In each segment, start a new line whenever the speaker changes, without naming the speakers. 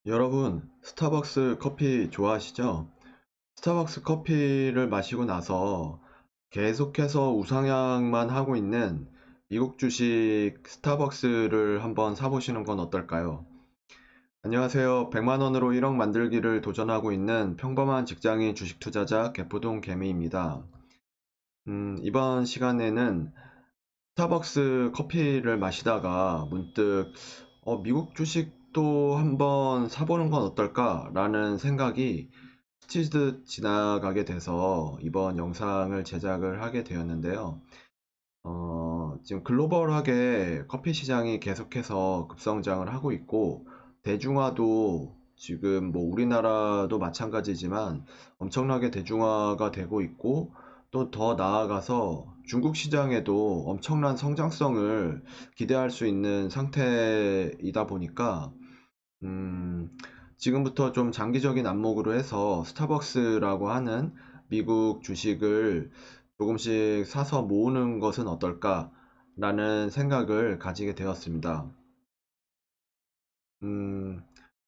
여러분, 스타벅스 커피 좋아하시죠? 스타벅스 커피를 마시고 나서 계속해서 우상향만 하고 있는 미국 주식 스타벅스를 한번 사보시는 건 어떨까요? 안녕하세요. 100만 원으로 1억 만들기를 도전하고 있는 평범한 직장인 주식 투자자 개포동 개미입니다. 이번 시간에는 스타벅스 커피를 마시다가 문득 미국 주식도 한번 사보는 건 어떨까라는 생각이 스치듯 지나가게 돼서 이번 영상을 제작을 하게 되었는데요. 지금 글로벌하게 커피 시장이 계속해서 급성장을 하고 있고, 대중화도 지금 뭐 우리나라도 마찬가지지만 엄청나게 대중화가 되고 있고, 또 더 나아가서 중국 시장에도 엄청난 성장성을 기대할 수 있는 상태이다 보니까, 음, 지금부터 좀 장기적인 안목으로 해서 스타벅스라고 하는 미국 주식을 조금씩 사서 모으는 것은 어떨까라는 생각을 가지게 되었습니다. 음,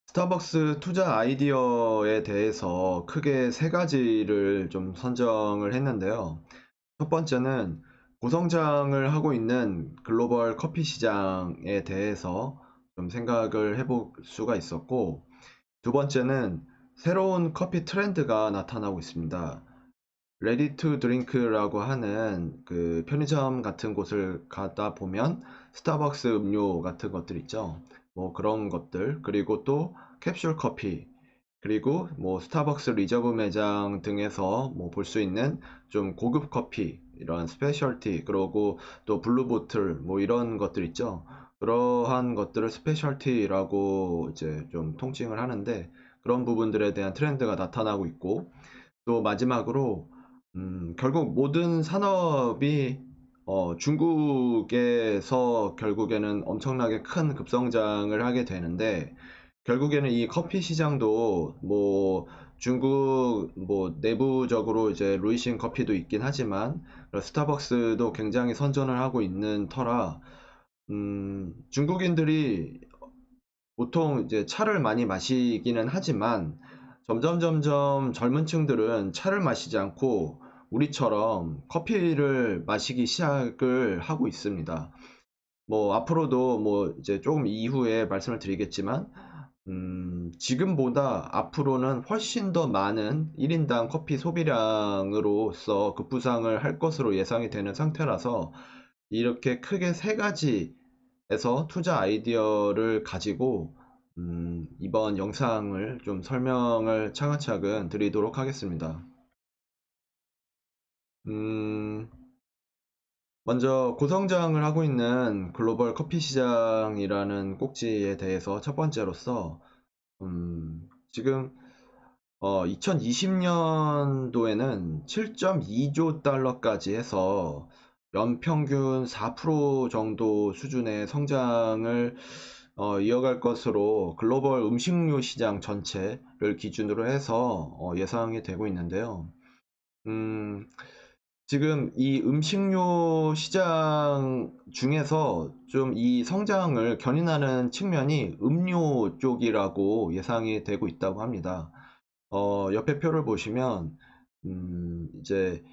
스타벅스 투자 아이디어에 대해서 크게 세 가지를 좀 선정을 했는데요. 첫 번째는 고성장을 하고 있는 글로벌 커피 시장에 대해서 좀 생각을 해볼 수가 있었고, 두 번째는 새로운 커피 트렌드가 나타나고 있습니다. 레디 투 드링크라고 하는 그 편의점 같은 곳을 가다 보면 스타벅스 음료 같은 것들 있죠. 뭐 그런 것들, 그리고 또 캡슐 커피, 그리고 뭐 스타벅스 리저브 매장 등에서 뭐 볼 수 있는 좀 고급 커피, 이런 스페셜티, 그리고 또 블루 보틀 뭐 이런 것들 있죠. 그러한 것들을 스페셜티라고 이제 좀 통칭을 하는데, 그런 부분들에 대한 트렌드가 나타나고 있고, 또 마지막으로 결국 모든 산업이 중국에서 결국에는 엄청나게 큰 급성장을 하게 되는데, 결국에는 이 커피 시장도 뭐 중국 뭐 내부적으로 이제 루이신 커피도 있긴 하지만 스타벅스도 굉장히 선전을 하고 있는 터라, 중국인들이 보통 이제 차를 많이 마시기는 하지만 점점 젊은 층들은 차를 마시지 않고 우리처럼 커피를 마시기 시작을 하고 있습니다. 뭐 앞으로도 뭐 이제 조금 이후에 말씀을 드리겠지만, 지금보다 앞으로는 훨씬 더 많은 1인당 커피 소비량으로서 급부상을 할 것으로 예상이 되는 상태라서, 이렇게 크게 세 가지에서 투자 아이디어를 가지고 이번 영상을 좀 설명을 차근차근 드리도록 하겠습니다. 음, 먼저 고성장을 하고 있는 글로벌 커피 시장이라는 꼭지에 대해서 첫 번째로서, 지금 2020년도에는 7.2조 달러까지 해서 연평균 4% 정도 수준의 성장을 이어갈 것으로 글로벌 음식료 시장 전체를 기준으로 해서 예상이 되고 있는데요. 음, 지금 이 음식료 시장 중에서 좀 이 성장을 견인하는 측면이 음료 쪽이라고 예상이 되고 있다고 합니다. 옆에 표를 보시면, 이제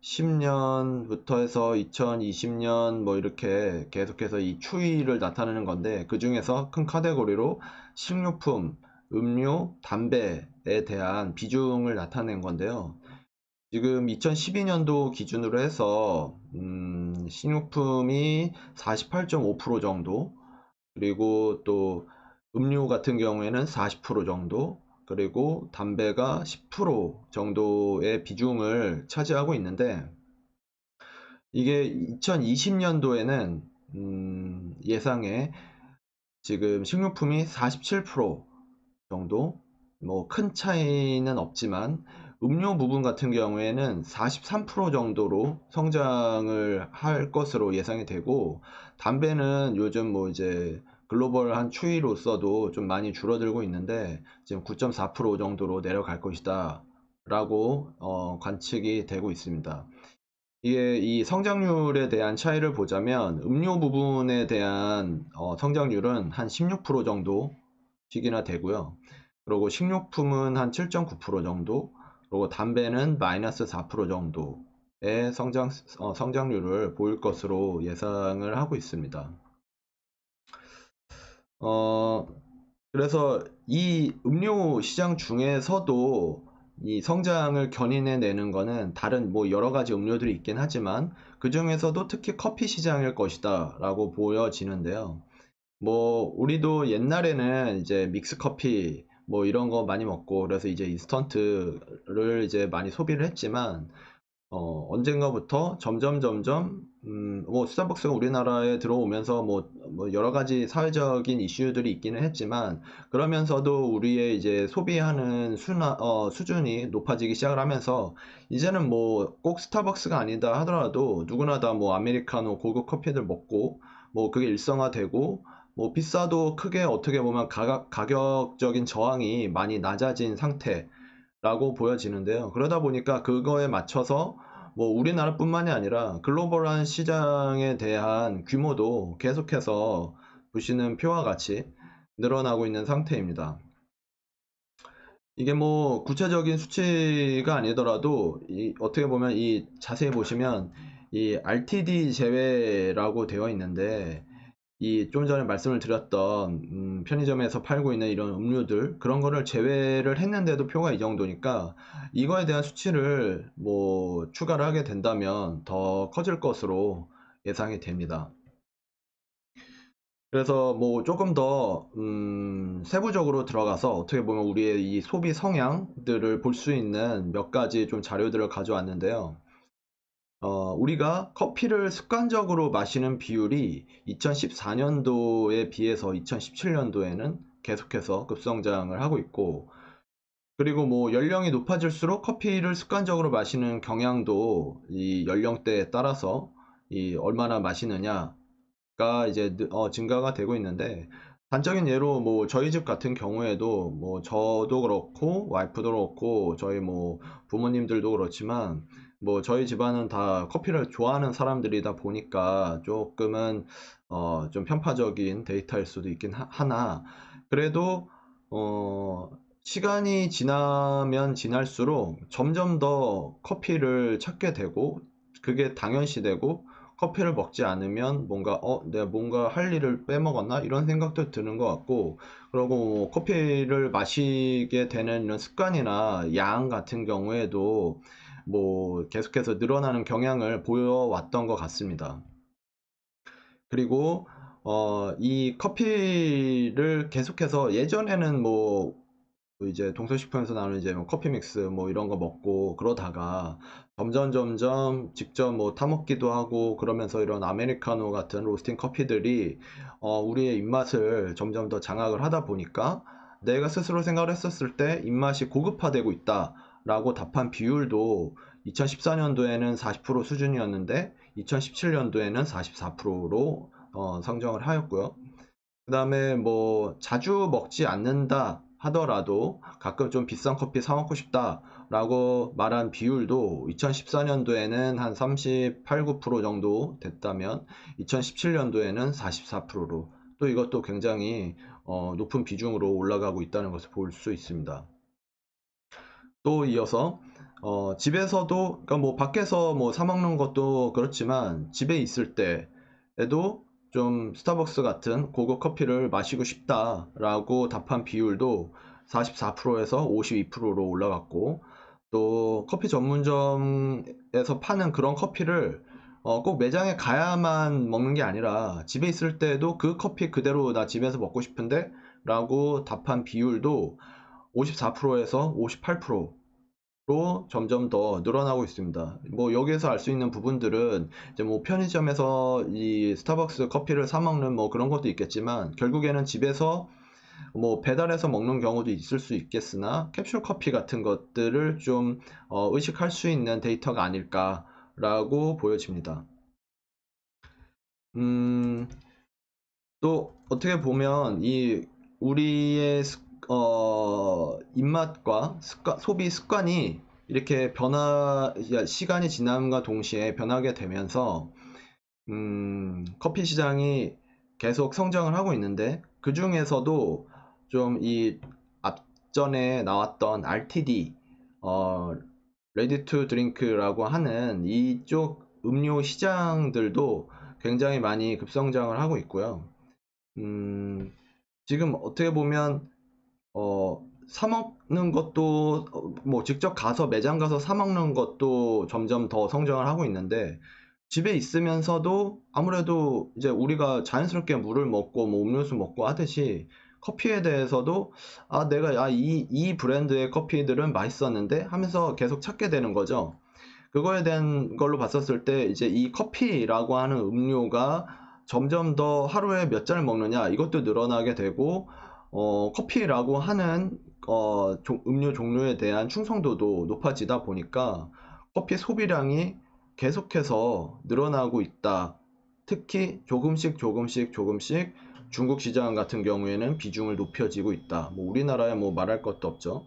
2010년부터 해서 2020년 뭐 이렇게 계속해서 이 추이를 나타내는 건데, 그 중에서 큰 카테고리로 식료품, 음료, 담배에 대한 비중을 나타낸 건데요. 지금 2012년도 기준으로 해서 식료품이 48.5% 정도, 그리고 또 음료 같은 경우에는 40% 정도, 그리고 담배가 10% 정도의 비중을 차지하고 있는데, 이게 2020년도에는 예상에 지금 식료품이 47% 정도, 뭐 큰 차이는 없지만 음료 부분 같은 경우에는 43% 정도로 성장을 할 것으로 예상이 되고, 담배는 요즘 뭐 이제 글로벌한 추이로서도 좀 많이 줄어들고 있는데 지금 9.4% 정도로 내려갈 것이다 라고 관측이 되고 있습니다. 이게 이 성장률에 대한 차이를 보자면, 음료 부분에 대한 성장률은 한 16% 정도 20%씩이나 되고요. 그리고 식료품은 한 7.9% 정도, 그리고 담배는 마이너스 4% 정도의 성장률을 보일 것으로 예상을 하고 있습니다. 그래서 이 음료 시장 중에서도 이 성장을 견인해 내는 거는 다른 뭐 여러 가지 음료들이 있긴 하지만 그 중에서도 특히 커피 시장일 것이다 라고 보여지는데요. 뭐 우리도 옛날에는 이제 믹스 커피 뭐 이런 거 많이 먹고 그래서 이제 인스턴트를 이제 많이 소비를 했지만 언젠가부터 점점 뭐 스타벅스가 우리나라에 들어오면서 뭐 여러 가지 사회적인 이슈들이 있기는 했지만 그러면서도 우리의 이제 소비하는 수준이 높아지기 시작을 하면서 이제는 뭐 꼭 스타벅스가 아니다 하더라도 누구나 다 뭐 아메리카노 고급 커피들 먹고 뭐 그게 일상화되고 뭐 비싸도 크게 어떻게 보면 가격적인 저항이 많이 낮아진 상태라고 보여지는데요. 그러다 보니까 그거에 맞춰서 뭐 우리나라뿐만이 아니라 글로벌한 시장에 대한 규모도 계속해서 보시는 표와 같이 늘어나고 있는 상태입니다. 이게 뭐 구체적인 수치가 아니더라도 어떻게 보면 이 자세히 보시면 이 RTD 제외라고 되어 있는데 이 좀 전에 말씀을 드렸던 편의점에서 팔고 있는 이런 음료들 그런 거를 제외를 했는데도 표가 이 정도니까 이거에 대한 수치를 뭐 추가를 하게 된다면 더 커질 것으로 예상이 됩니다. 그래서 뭐 조금 더 세부적으로 들어가서 어떻게 보면 우리의 이 소비 성향들을 볼 수 있는 몇 가지 좀 자료들을 가져왔는데요. 우리가 커피를 습관적으로 마시는 비율이 2014년도에 비해서 2017년도에는 계속해서 급성장을 하고 있고, 그리고 뭐 연령이 높아질수록 커피를 습관적으로 마시는 경향도 이 연령대에 따라서 이 얼마나 마시느냐가 이제 증가가 되고 있는데, 단적인 예로 뭐 저희 집 같은 경우에도 뭐 저도 그렇고 와이프도 그렇고 저희 뭐 부모님들도 그렇지만 뭐 저희 집안은 다 커피를 좋아하는 사람들이다 보니까 조금은 좀 편파적인 데이터일 수도 있긴 하나 그래도 시간이 지나면 지날수록 점점 더 커피를 찾게 되고 그게 당연시되고 커피를 먹지 않으면 뭔가 내가 뭔가 할 일을 빼먹었나 이런 생각도 드는 것 같고 그리고 뭐 커피를 마시게 되는 이런 습관이나 양 같은 경우에도 뭐 계속해서 늘어나는 경향을 보여왔던 것 같습니다. 그리고 이 커피를 계속해서 예전에는 뭐 이제 동서식품에서 나오는 이제 뭐 커피 믹스 뭐 이런 거 먹고 그러다가 점점 직접 뭐 타먹기도 하고 그러면서 이런 아메리카노 같은 로스팅 커피들이 우리의 입맛을 점점 더 장악을 하다 보니까 내가 스스로 생각을 했었을 때 입맛이 고급화되고 있다라고 답한 비율도 2014년도에는 40% 수준이었는데 2017년도에는 44%로 상정을 하였고요. 그 다음에 뭐 자주 먹지 않는다 하더라도 가끔 좀 비싼 커피 사 먹고 싶다 라고 말한 비율도 2014년도에는 한 38, 9% 정도 됐다면 2017년도에는 44%로 또 이것도 굉장히 높은 비중으로 올라가고 있다는 것을 볼 수 있습니다. 또 이어서 집에서도 그러니까 뭐 밖에서 뭐 사 먹는 것도 그렇지만 집에 있을 때에도 좀 스타벅스 같은 고급 커피를 마시고 싶다라고 답한 비율도 44%에서 52%로 올라갔고 또 커피 전문점에서 파는 그런 커피를 꼭 매장에 가야만 먹는 게 아니라 집에 있을 때도 그 커피 그대로 나 집에서 먹고 싶은데 라고 답한 비율도 54%에서 58%로 점점 더 늘어나고 있습니다. 뭐 여기에서 알 수 있는 부분들은 이제 뭐 편의점에서 이 스타벅스 커피를 사 먹는 뭐 그런 것도 있겠지만 결국에는 집에서 뭐 배달해서 먹는 경우도 있을 수 있겠으나 캡슐 커피 같은 것들을 좀 의식할 수 있는 데이터가 아닐까라고 보여집니다. 음, 또 어떻게 보면 이 우리의 입맛과 소비 습관이 이렇게 시간이 지남과 동시에 변하게 되면서 커피 시장이 계속 성장을 하고 있는데 그 중에서도 좀 이 앞전에 나왔던 RTD, 레디 투 드링크라고 하는 이쪽 음료 시장들도 굉장히 많이 급성장을 하고 있고요. 지금 어떻게 보면 사 먹는 것도 뭐 직접 가서 매장 가서 사 먹는 것도 점점 더 성장을 하고 있는데, 집에 있으면서도 아무래도 이제 우리가 자연스럽게 물을 먹고 뭐 음료수 먹고 하듯이 커피에 대해서도 내가 이 브랜드의 커피들은 맛있었는데 하면서 계속 찾게 되는 거죠. 그거에 대한 걸로 봤었을 때 이제 이 커피라고 하는 음료가 점점 더 하루에 몇 잔을 먹느냐 이것도 늘어나게 되고, 커피라고 하는 음료 종류에 대한 충성도도 높아지다 보니까 커피 소비량이 계속해서 늘어나고 있다. 특히 조금씩 중국 시장 같은 경우에는 비중을 높여지고 있다. 뭐 우리나라에 뭐 말할 것도 없죠.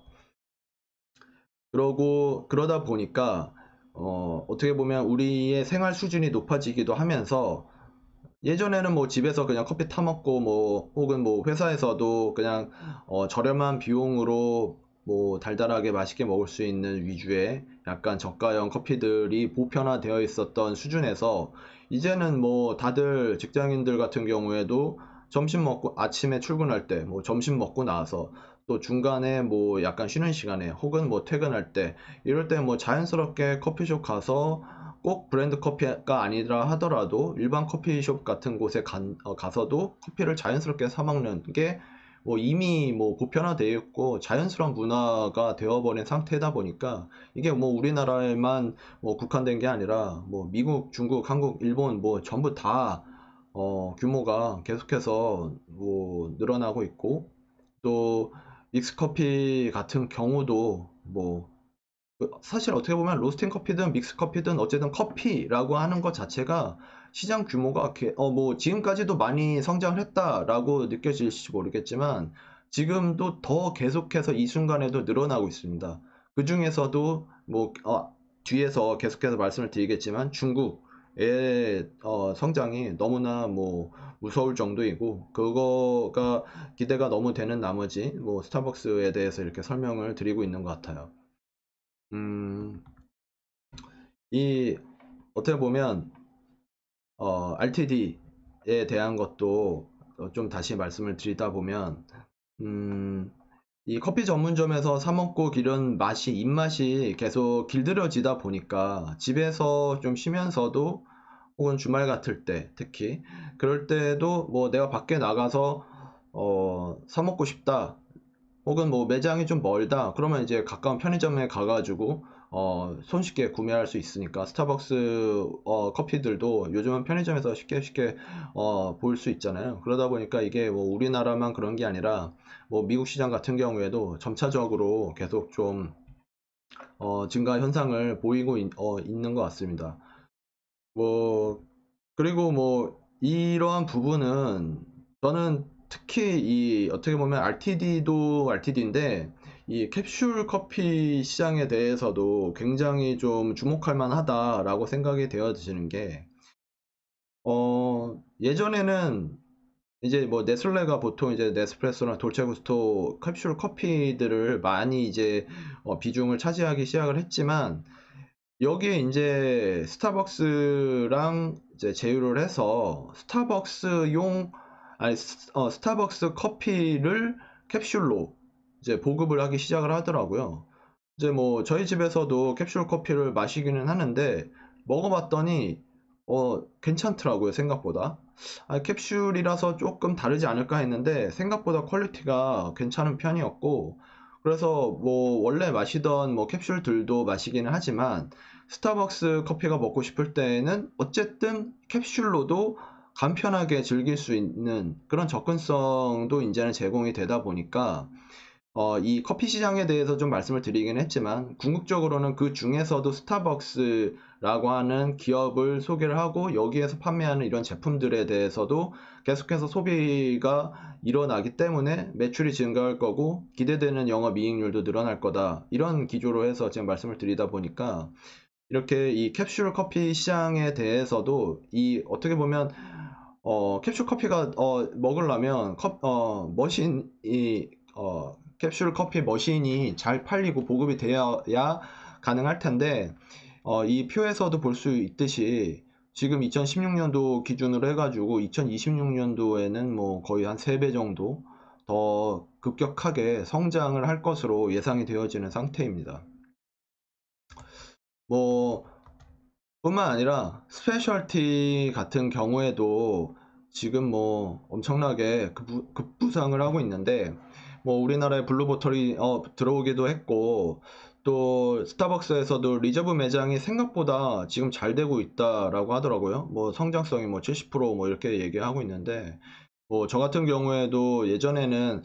그러다 보니까 어떻게 보면 우리의 생활 수준이 높아지기도 하면서, 예전에는 뭐 집에서 그냥 커피 타 먹고 뭐 혹은 뭐 회사에서도 그냥 저렴한 비용으로 뭐 달달하게 맛있게 먹을 수 있는 위주의 약간 저가형 커피들이 보편화되어 있었던 수준에서, 이제는 뭐 다들 직장인들 같은 경우에도 점심 먹고 아침에 출근할 때 뭐 점심 먹고 나서 또 중간에 뭐 약간 쉬는 시간에 혹은 뭐 퇴근할 때 이럴 때 뭐 자연스럽게 커피숍 가서 꼭 브랜드 커피가 아니라 하더라도 일반 커피숍 같은 곳에 가서도 커피를 자연스럽게 사 먹는 게 뭐 이미 뭐 보편화되어 있고 자연스러운 문화가 되어버린 상태다 보니까, 이게 뭐 우리나라에만 뭐 국한된 게 아니라 뭐 미국, 중국, 한국, 일본 뭐 전부 다 규모가 계속해서 뭐 늘어나고 있고, 또 믹스커피 같은 경우도 뭐 사실 어떻게 보면 로스팅 커피든 믹스 커피든 어쨌든 커피라고 하는 것 자체가 시장 규모가 뭐 지금까지도 많이 성장을 했다라고 느껴질지 모르겠지만, 지금도 더 계속해서 이 순간에도 늘어나고 있습니다. 그 중에서도 뭐 뒤에서 계속해서 말씀을 드리겠지만 중국의 성장이 너무나 뭐 무서울 정도이고, 그거가 기대가 너무 되는 나머지 뭐 스타벅스에 대해서 이렇게 설명을 드리고 있는 것 같아요. 음, 이 어떻게 보면 RTD에 대한 것도 좀 다시 말씀을 드리다 보면, 음, 이 커피 전문점에서 사 먹고 이런 입맛이 계속 길들여지다 보니까 집에서 좀 쉬면서도 혹은 주말 같을 때 특히 그럴 때도 뭐 내가 밖에 나가서 사 먹고 싶다, 혹은 뭐 매장이 좀 멀다 그러면 이제 가까운 편의점에 가가지고 손쉽게 구매할 수 있으니까, 스타벅스 커피들도 요즘은 편의점에서 쉽게 볼 수 있잖아요. 그러다 보니까 이게 뭐 우리나라만 그런 게 아니라 뭐 미국 시장 같은 경우에도 점차적으로 계속 좀 증가 현상을 보이고 있는 것 같습니다. 뭐 그리고 뭐 이러한 부분은 저는 특히 이 어떻게 보면 RTD도 RTD인데 이 캡슐 커피 시장에 대해서도 굉장히 좀 주목할 만하다라고 생각이 되어지는 게, 예전에는 이제 뭐 네슬레가 보통 이제 네스프레소나 돌체구스토 캡슐 커피들을 많이 이제 비중을 차지하기 시작을 했지만, 여기에 이제 스타벅스랑 이제 제휴를 해서 스타벅스용 스타벅스 커피를 캡슐로 이제 보급을 하기 시작을 하더라고요. 이제 뭐 저희 집에서도 캡슐 커피를 마시기는 하는데 먹어봤더니 괜찮더라고요, 생각보다. 캡슐이라서 조금 다르지 않을까 했는데 생각보다 퀄리티가 괜찮은 편이었고, 그래서 뭐 원래 마시던 뭐 캡슐들도 마시기는 하지만 스타벅스 커피가 먹고 싶을 때에는 어쨌든 캡슐로도 간편하게 즐길 수 있는 그런 접근성도 이제는 제공이 되다 보니까, 이 커피 시장에 대해서 좀 말씀을 드리긴 했지만 궁극적으로는 그 중에서도 스타벅스라고 하는 기업을 소개를 하고 여기에서 판매하는 이런 제품들에 대해서도 계속해서 소비가 일어나기 때문에 매출이 증가할 거고 기대되는 영업이익률도 늘어날 거다, 이런 기조로 해서 지금 말씀을 드리다 보니까 이렇게 이 캡슐 커피 시장에 대해서도 이 어떻게 보면 캡슐 커피가 먹으려면 머신이 캡슐 커피 머신이 잘 팔리고 보급이 되어야 가능할 텐데 이 표에서도 볼 수 있듯이 지금 2016년도 기준으로 해가지고 2026년도에는 뭐 거의 한 3배 정도 더 급격하게 성장을 할 것으로 예상이 되어지는 상태입니다. 뭐 뿐만 아니라 스페셜티 같은 경우에도 지금 뭐 엄청나게 급부상을 하고 있는데 뭐 우리나라에 블루보틀이 들어오기도 했고 또 스타벅스에서도 리저브 매장이 생각보다 지금 잘 되고 있다라고 하더라고요. 뭐 성장성이 뭐 70%뭐 이렇게 얘기하고 있는데 뭐 저 같은 경우에도 예전에는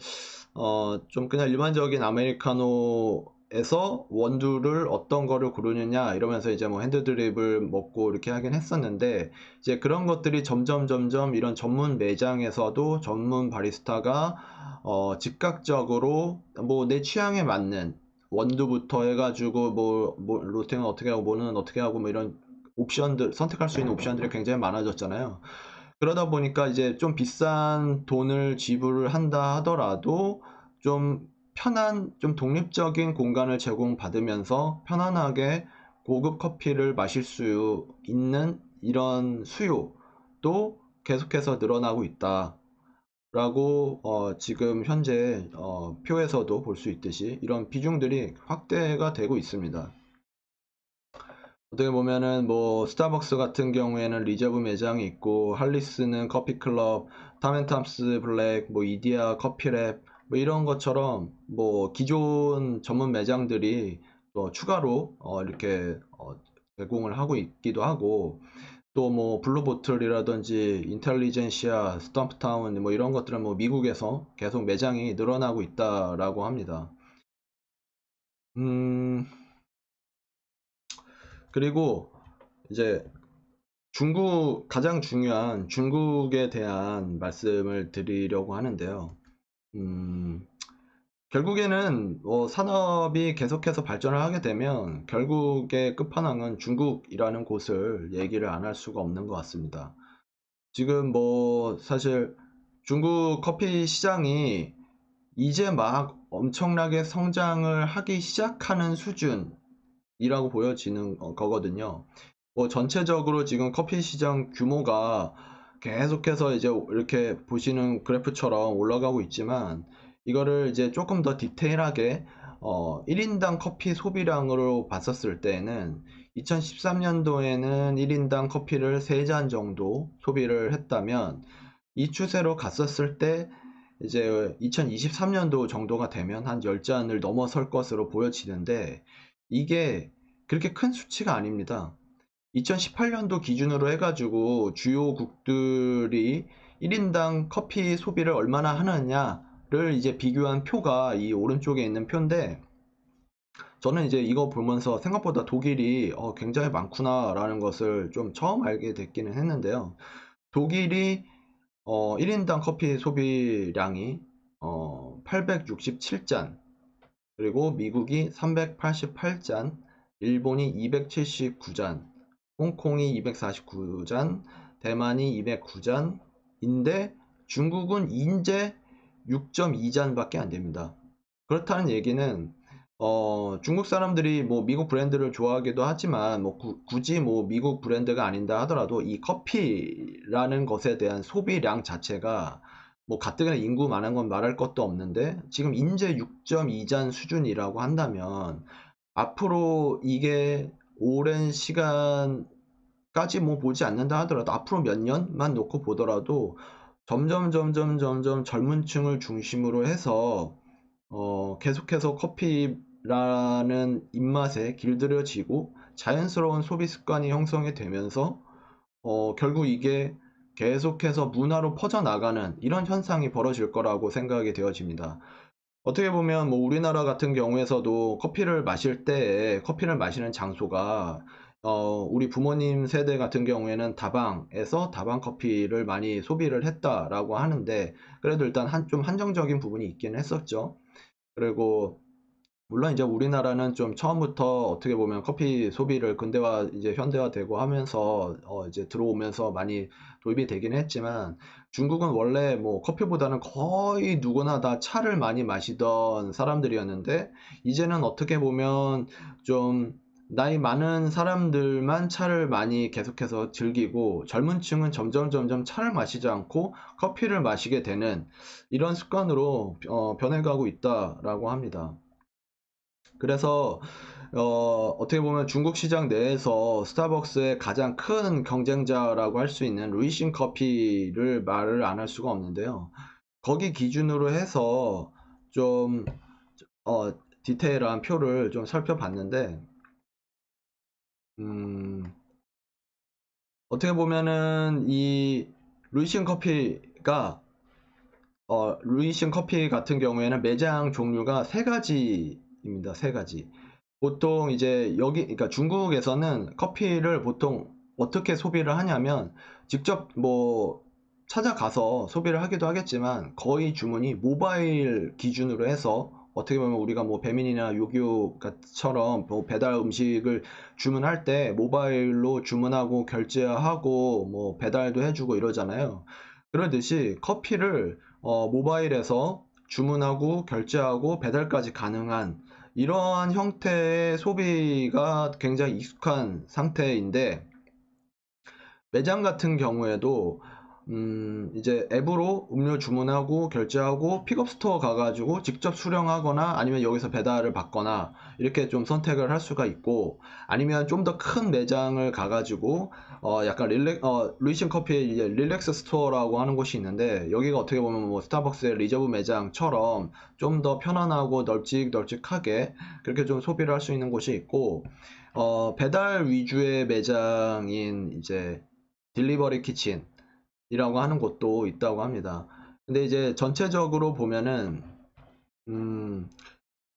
좀 그냥 일반적인 아메리카노에서 원두를 어떤 거를 고르느냐 이러면서 이제 뭐 핸드드립을 먹고 이렇게 하긴 했었는데 이제 그런 것들이 점점 이런 전문 매장에서도 전문 바리스타가 즉각적으로 뭐 내 취향에 맞는 원두부터 해가지고 뭐 로팅은 어떻게 하고 뭐는 어떻게 하고 뭐 이런 옵션들 선택할 수 있는 옵션들이 굉장히 많아졌잖아요. 그러다 보니까 이제 좀 비싼 돈을 지불을 한다 하더라도 좀 편한, 좀 독립적인 공간을 제공받으면서 편안하게 고급 커피를 마실 수 있는 이런 수요도 계속해서 늘어나고 있다. 라고 지금 현재 표에서도 볼 수 있듯이 이런 비중들이 확대가 되고 있습니다. 어떻게 보면은 뭐 스타벅스 같은 경우에는 리저브 매장이 있고 할리스는 커피클럽, 타멘탐스 블랙, 뭐 이디야 커피랩 뭐 이런 것처럼 뭐 기존 전문 매장들이 또 추가로 이렇게 제공을 하고 있기도 하고 또 뭐 블루보틀이라든지 인텔리전시아, 스탬프타운 뭐 이런 것들은 뭐 미국에서 계속 매장이 늘어나고 있다라고 합니다. 음, 그리고 이제 가장 중요한 중국에 대한 말씀을 드리려고 하는데요. 음, 결국에는 산업이 계속해서 발전을 하게 되면 결국의 끝판왕은 중국이라는 곳을 얘기를 안 할 수가 없는 것 같습니다. 지금 뭐 사실 중국 커피 시장이 이제 막 엄청나게 성장을 하기 시작하는 수준이라고 보여지는 거거든요. 뭐 전체적으로 지금 커피 시장 규모가 계속해서 이제 이렇게 보시는 그래프처럼 올라가고 있지만 이거를 이제 조금 더 디테일하게 1인당 커피 소비량으로 봤었을 때에는 2013년도에는 1인당 커피를 3잔 정도 소비를 했다면 이 추세로 갔었을 때 이제 2023년도 정도가 되면 한 10잔을 넘어설 것으로 보여지는데 이게 그렇게 큰 수치가 아닙니다. 2018년도 기준으로 해가지고 주요국들이 1인당 커피 소비를 얼마나 하느냐를 이제 비교한 표가 이 오른쪽에 있는 표인데 저는 이제 이거 보면서 생각보다 독일이 굉장히 많구나라는 것을 좀 처음 알게 됐기는 했는데요. 독일이 1인당 커피 소비량이 867잔, 그리고 미국이 388잔, 일본이 279잔, 홍콩이 249잔, 대만이 209잔인데 중국은 인제 6.2잔밖에 안 됩니다. 그렇다는 얘기는 중국 사람들이 뭐 미국 브랜드를 좋아하기도 하지만 뭐 굳이 뭐 미국 브랜드가 아닌다 하더라도 이 커피라는 것에 대한 소비량 자체가 뭐 가뜩이나 인구 많은 건 말할 것도 없는데 지금 인제 6.2잔 수준이라고 한다면 앞으로 이게 오랜 시간까지 뭐 보지 않는다 하더라도 앞으로 몇 년만 놓고 보더라도 점점 젊은 층을 중심으로 해서 계속해서 커피라는 입맛에 길들여지고 자연스러운 소비 습관이 형성이 되면서 결국 이게 계속해서 문화로 퍼져나가는 이런 현상이 벌어질 거라고 생각이 되어집니다. 어떻게 보면 뭐 우리나라 같은 경우에서도 커피를 마실 때 커피를 마시는 장소가 우리 부모님 세대 같은 경우에는 다방에서 다방 커피를 많이 소비를 했다라고 하는데 그래도 일단 좀 한정적인 부분이 있긴 했었죠. 그리고 물론 이제 우리나라는 좀 처음부터 어떻게 보면 커피 소비를 근대화 이제 현대화되고 하면서 이제 들어오면서 많이 도입이 되긴 했지만 중국은 원래 뭐 커피보다는 거의 누구나 다 차를 많이 마시던 사람들이었는데 이제는 어떻게 보면 좀 나이 많은 사람들만 차를 많이 계속해서 즐기고 젊은 층은 점점 차를 마시지 않고 커피를 마시게 되는 이런 습관으로 변해가고 있다라고 합니다. 그래서 어떻게 보면 중국 시장 내에서 스타벅스의 가장 큰 경쟁자라고 할 수 있는 루이싱 커피를 말을 안 할 수가 없는데요. 거기 기준으로 해서 좀 어, 디테일한 표를 좀 살펴봤는데 음, 어떻게 보면은 이 루이싱 커피가 루이싱 커피 같은 경우에는 매장 종류가 세 가지입니다. 세 가지. 보통 이제 그러니까 중국에서는 커피를 보통 어떻게 소비를 하냐면 직접 뭐 찾아가서 소비를 하기도 하겠지만 거의 주문이 모바일 기준으로 해서 어떻게 보면 우리가 뭐 배민이나 요기요처럼 뭐 배달 음식을 주문할 때 모바일로 주문하고 결제하고 뭐 배달도 해주고 이러잖아요. 그러듯이 커피를 모바일에서 주문하고 결제하고 배달까지 가능한 이러한 형태의 소비가 굉장히 익숙한 상태인데 매장 같은 경우에도 이제 앱으로 음료 주문하고 결제하고 픽업 스토어 가가지고 직접 수령하거나 아니면 여기서 배달을 받거나 이렇게 좀 선택을 할 수가 있고 아니면 좀 더 큰 매장을 가가지고 약간 루이신 커피의 이제 릴렉스 스토어라고 하는 곳이 있는데 여기가 어떻게 보면 뭐 스타벅스의 리저브 매장처럼 좀 더 편안하고 널찍널찍하게 그렇게 좀 소비를 할 수 있는 곳이 있고 배달 위주의 매장인 이제 딜리버리 키친이라고 하는 곳도 있다고 합니다. 근데 이제 전체적으로 보면은 음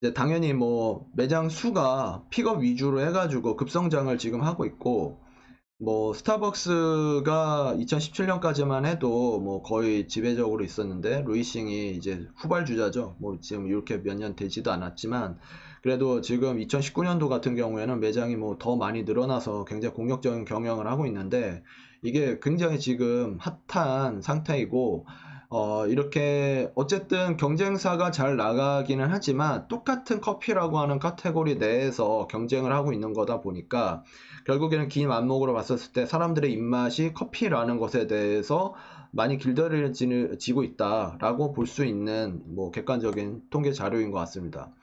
이제 당연히 뭐 매장 수가 픽업 위주로 해가지고 급성장을 지금 하고 있고 뭐 스타벅스가 2017년까지만 해도 뭐 거의 지배적으로 있었는데 루이싱이 이제 후발주자죠. 뭐 지금 이렇게 몇 년 되지도 않았지만 그래도 지금 2019년도 같은 경우에는 매장이 뭐 더 많이 늘어나서 굉장히 공격적인 경영을 하고 있는데 이게 굉장히 지금 핫한 상태이고 이렇게 어쨌든 경쟁사가 잘 나가기는 하지만 똑같은 커피라고 하는 카테고리 내에서 경쟁을 하고 있는 거다 보니까 결국에는 긴 안목으로 봤었을 때 사람들의 입맛이 커피라는 것에 대해서 많이 길들여지고 있다라고 볼 수 있는 뭐 객관적인 통계 자료인 것 같습니다.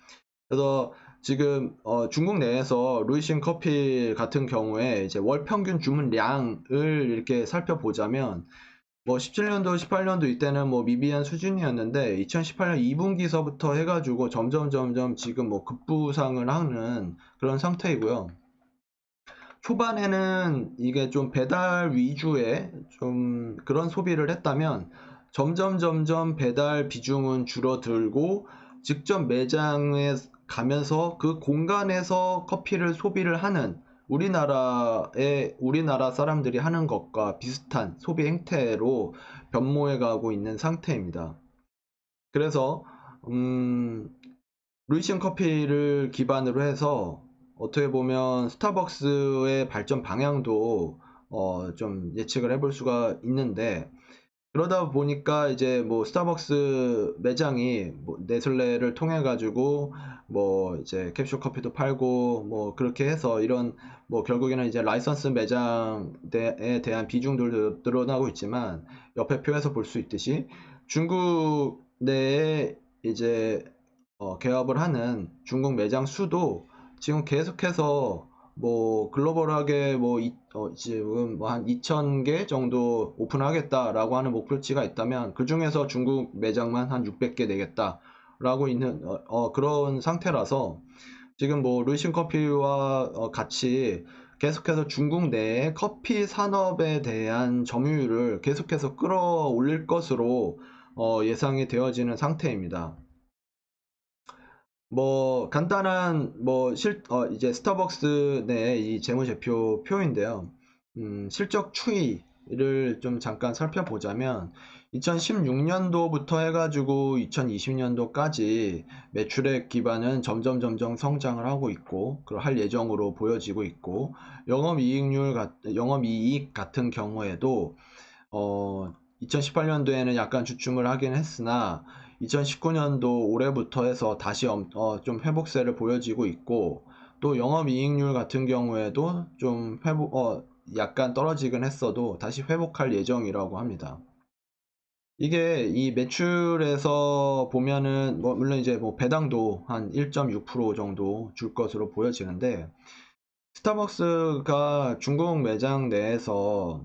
그래서 지금 중국 내에서 루이싱 커피 같은 경우에 이제 월 평균 주문량을 이렇게 살펴보자면 뭐 17년도, 18년도 이때는 뭐 미비한 수준이었는데 2018년 2분기서부터 해가지고 점점 지금 뭐 급부상을 하는 그런 상태이고요. 초반에는 이게 좀 배달 위주의 좀 그런 소비를 했다면 점점 배달 비중은 줄어들고 직접 매장에 가면서 그 공간에서 커피를 소비를 하는 우리나라 사람들이 하는 것과 비슷한 소비 행태로 변모해 가고 있는 상태입니다. 그래서 음, 루이신 커피를 기반으로 해서 어떻게 보면 스타벅스의 발전 방향도 좀 예측을 해볼 수가 있는데 그러다 보니까 이제 뭐 스타벅스 매장이 뭐 네슬레를 통해 가지고 뭐 이제 캡슐 커피도 팔고 뭐 그렇게 해서 이런 뭐 결국에는 이제 라이선스 매장에 대한 비중들도 늘어나고 있지만 옆에 표에서 볼 수 있듯이 중국 내에 이제 개업을 하는 중국 매장 수도 지금 계속해서 뭐 글로벌하게 뭐 지금 뭐 한 2,000개 정도 오픈하겠다라고 하는 목표치가 있다면 그 중에서 중국 매장만 한 600개 내겠다라고 있는 그런 상태라서 지금 뭐 루이신 커피와 같이 계속해서 중국 내에 커피 산업에 대한 점유율을 계속해서 끌어올릴 것으로 예상이 되어지는 상태입니다. 뭐 간단한 뭐 이제 스타벅스 내 이 재무제표 표인데요. 실적 추이를 좀 잠깐 살펴보자면 2016년도부터 해가지고 2020년도까지 매출액 기반은 점점 성장을 하고 있고, 할 예정으로 보여지고 있고, 영업이익 같은 경우에도 2018년도에는 약간 주춤을 하긴 했으나 2019년도 올해부터 해서 다시 좀 회복세를 보여지고 있고, 또 영업이익률 같은 경우에도 좀 약간 떨어지긴 했어도 다시 회복할 예정이라고 합니다. 이게 이 매출에서 보면은 뭐 물론 이제 뭐 배당도 한 1.6% 정도 줄 것으로 보여지는데, 스타벅스가 중국 매장 내에서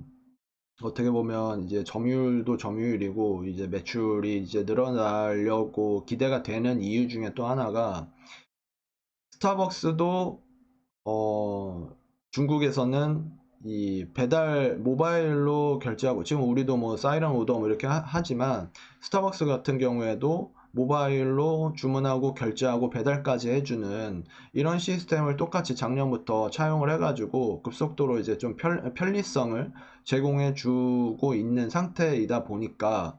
어떻게 보면 이제 점유율도 점유율이고 이제 매출이 이제 늘어나려고 기대가 되는 이유 중에 또 하나가, 스타벅스도 중국에서는 이 배달 모바일로 결제하고, 지금 우리도 뭐 사이렌 오더 뭐 이렇게 하지만 스타벅스 같은 경우에도 모바일로 주문하고 결제하고 배달까지 해주는 이런 시스템을 똑같이 작년부터 차용을 해가지고 급속도로 이제 좀 편리성을 제공해 주고 있는 상태이다 보니까,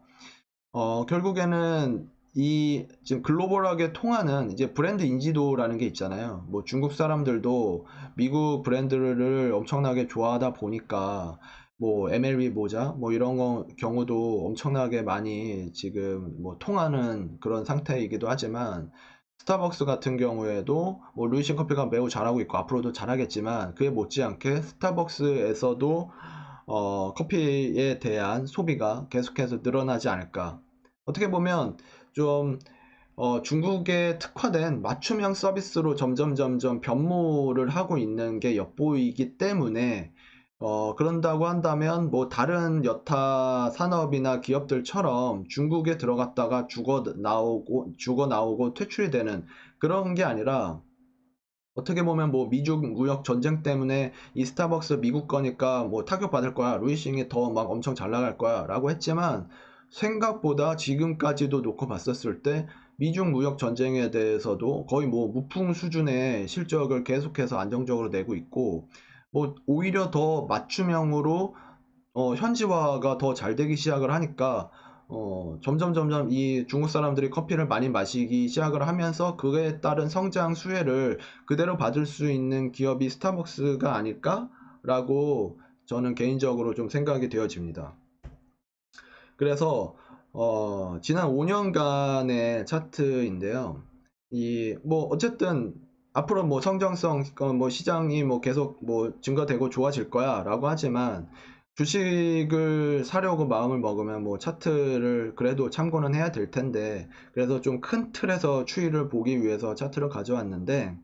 결국에는 이 지금 글로벌하게 통하는 이제 브랜드 인지도라는 게 있잖아요. 뭐 중국 사람들도 미국 브랜드를 엄청나게 좋아하다 보니까 뭐 MLB 모자 뭐 이런 경우도 엄청나게 많이 지금 뭐 통하는 그런 상태이기도 하지만, 스타벅스 같은 경우에도 뭐 루이신 커피가 매우 잘하고 있고 앞으로도 잘하겠지만, 그에 못지않게 스타벅스에서도 커피에 대한 소비가 계속해서 늘어나지 않을까. 어떻게 보면 좀 중국에 특화된 맞춤형 서비스로 점점 변모를 하고 있는 게 엿보이기 때문에, 그런다고 한다면 뭐 다른 여타 산업이나 기업들처럼 중국에 들어갔다가 죽어 나오고 퇴출이 되는 그런 게 아니라, 어떻게 보면 뭐 미중 무역 전쟁 때문에 이 스타벅스 미국 거니까 뭐 타격 받을 거야, 루이싱이 더 막 엄청 잘 나갈 거야 라고 했지만, 생각보다 지금까지도 놓고 봤었을 때 미중 무역 전쟁에 대해서도 거의 뭐 무풍 수준의 실적을 계속해서 안정적으로 내고 있고, 뭐 오히려 더 맞춤형으로 현지화가 더 잘 되기 시작을 하니까, 점점 이 중국 사람들이 커피를 많이 마시기 시작을 하면서 그에 따른 성장 수혜를 그대로 받을 수 있는 기업이 스타벅스가 아닐까라고 저는 개인적으로 좀 생각이 되어집니다. 그래서 지난 5년간의 차트인데요. 이 뭐 어쨌든 앞으로 뭐 성장성 뭐 시장이 뭐 계속 뭐 증가되고 좋아질 거야라고 하지만, 주식을 사려고 마음을 먹으면 뭐 차트를 그래도 참고는 해야 될 텐데, 그래서 좀 큰 틀에서 추이를 보기 위해서 차트를 가져왔는데,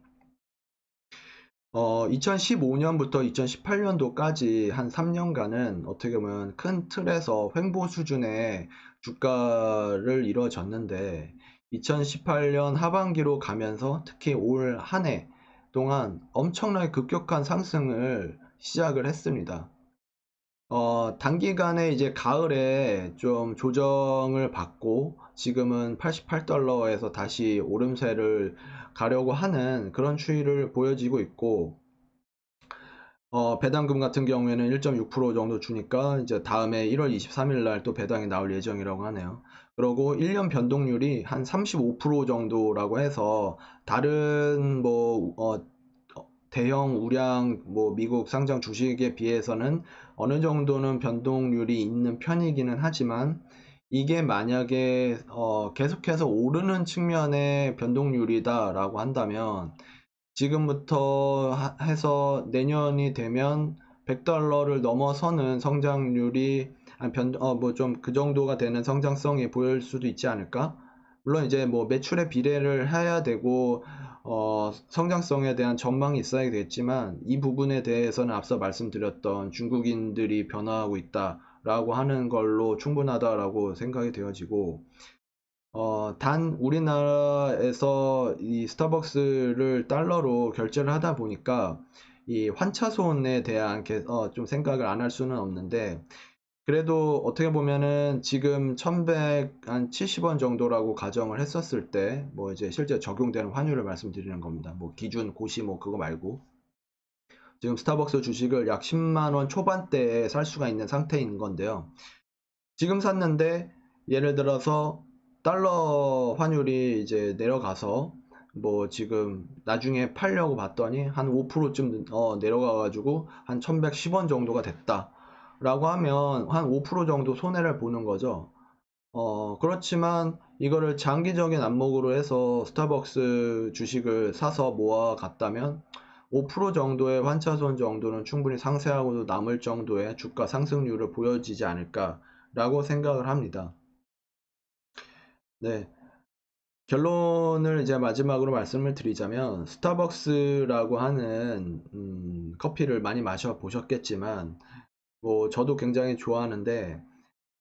2015년부터 2018년도까지 한 3년간은 어떻게 보면 큰 틀에서 횡보 수준의 주가를 이뤄졌는데, 2018년 하반기로 가면서 특히 올 한 해 동안 엄청나게 급격한 상승을 시작을 했습니다. 단기간에 이제 가을에 좀 조정을 받고 지금은 88달러에서 다시 오름세를 가려고 하는 그런 추이를 보여지고 있고, 배당금 같은 경우에는 1.6% 정도 주니까 이제 다음에 1월 23일 날 또 배당이 나올 예정이라고 하네요. 그리고 1년 변동률이 한 35% 정도라고 해서, 다른 뭐 대형 우량 뭐 미국 상장 주식에 비해서는 어느 정도는 변동률이 있는 편이기는 하지만, 이게 만약에 계속해서 오르는 측면의 변동률이다라고 한다면, 지금부터 해서 내년이 되면 100달러를 넘어서는 성장률이, 뭐 좀 그 정도가 되는 성장성이 보일 수도 있지 않을까? 물론 이제 뭐 매출의 비례를 해야 되고 성장성에 대한 전망이 있어야 되겠지만, 이 부분에 대해서는 앞서 말씀드렸던 중국인들이 변화하고 있다라고 하는 걸로 충분하다라고 생각이 되어지고, 단 우리나라에서 이 스타벅스를 달러로 결제를 하다 보니까 이 환차손에 대한 좀 생각을 안 할 수는 없는데, 그래도 어떻게 보면은 지금 1170원 정도라고 가정을 했었을 때, 뭐 이제 실제 적용되는 환율을 말씀드리는 겁니다. 뭐 기준 고시 뭐 그거 말고, 지금 스타벅스 주식을 약 10만 원 초반대에 살 수가 있는 상태인 건데요. 지금 샀는데 예를 들어서 달러 환율이 이제 내려가서 뭐 지금 나중에 팔려고 봤더니 한 5%쯤 내려가 가지고 한 1110원 정도가 됐다 라고 하면 한 5% 정도 손해를 보는 거죠. 그렇지만 이거를 장기적인 안목으로 해서 스타벅스 주식을 사서 모아 갔다면 5% 정도의 환차손 정도는 충분히 상쇄하고도 남을 정도의 주가 상승률을 보여지지 않을까라고 생각을 합니다. 네. 결론을 이제 마지막으로 말씀을 드리자면 스타벅스라고 하는 커피를 많이 마셔 보셨겠지만 뭐 저도 굉장히 좋아하는데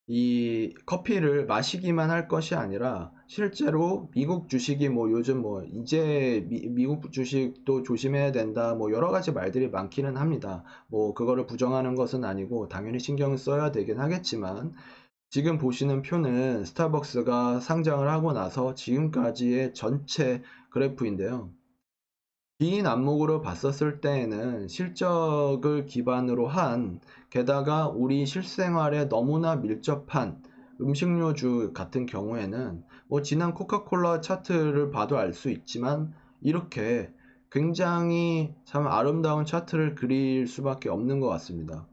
이 커피를 마시기만 할 것이 아니라 실제로 미국 주식이 뭐 요즘 뭐 이제 미국 주식도 조심해야 된다 뭐 여러 가지 말들이 많기는 합니다. 뭐 그거를 부정하는 것은 아니고 당연히 신경을 써야 되긴 하겠지만 지금 보시는 표는 스타벅스가 상장을 하고 나서 지금까지의 전체 그래프인데요. 긴 안목으로 봤었을 때에는 실적을 기반으로 한, 게다가 우리 실생활에 너무나 밀접한 음식료주 같은 경우에는 뭐 지난 코카콜라 차트를 봐도 알 수 있지만 이렇게 굉장히 참 아름다운 차트를 그릴 수밖에 없는 것 같습니다.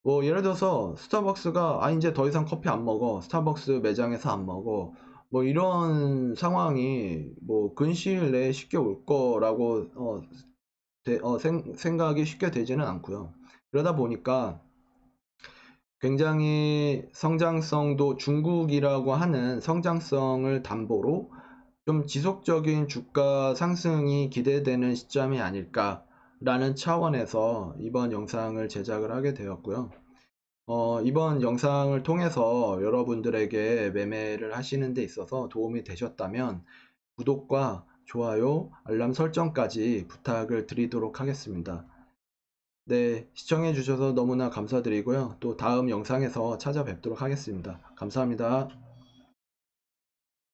뭐 예를 들어서 스타벅스가 이제 더 이상 커피 안 먹어, 스타벅스 매장에서 안 먹어, 뭐 이런 상황이 뭐 근시일 내에 쉽게 올 거라고 생각이 쉽게 되지는 않고요. 그러다 보니까 굉장히 성장성도 중국이라고 하는 성장성을 담보로 좀 지속적인 주가 상승이 기대되는 시점이 아닐까라는 차원에서 이번 영상을 제작을 하게 되었고요. 이번 영상을 통해서 여러분들에게 매매를 하시는 데 있어서 도움이 되셨다면 구독과 좋아요, 알람 설정까지 부탁을 드리도록 하겠습니다. 네, 시청해 주셔서 너무나 감사드리고요. 또 다음 영상에서 찾아뵙도록 하겠습니다. 감사합니다.